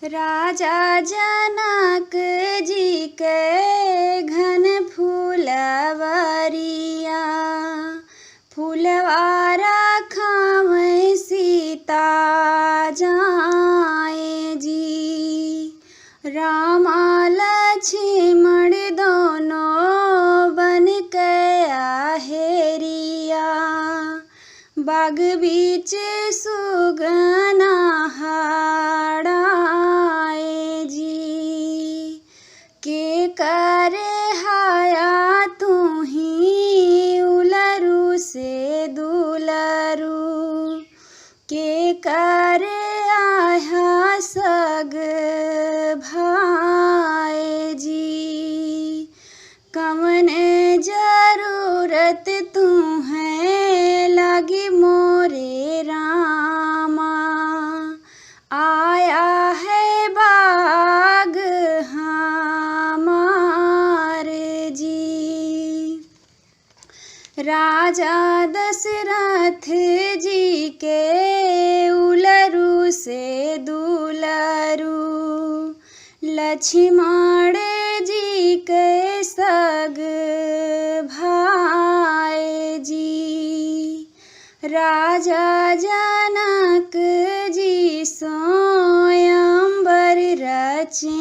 राजा जनक जी के घन फूलवरिया, फूलवा राखमै सीता जाए जी। रामा लक्ष्मण दोनों बन के आहेरिया, बाग बीच सुगना हाड़ाए जी। के करे हाया तुम्ही उलरू से दुलरू, के करे आया सग भाई जी। कवन जरूरत तुम्हें लगी मोरे रामा, आया है बाग हमार जी। राजा दशरथ जी के उलरू से दुलरू, लक्ष्मण जी के सग भाई जी। राजा जनक जी स्वयंवर रचे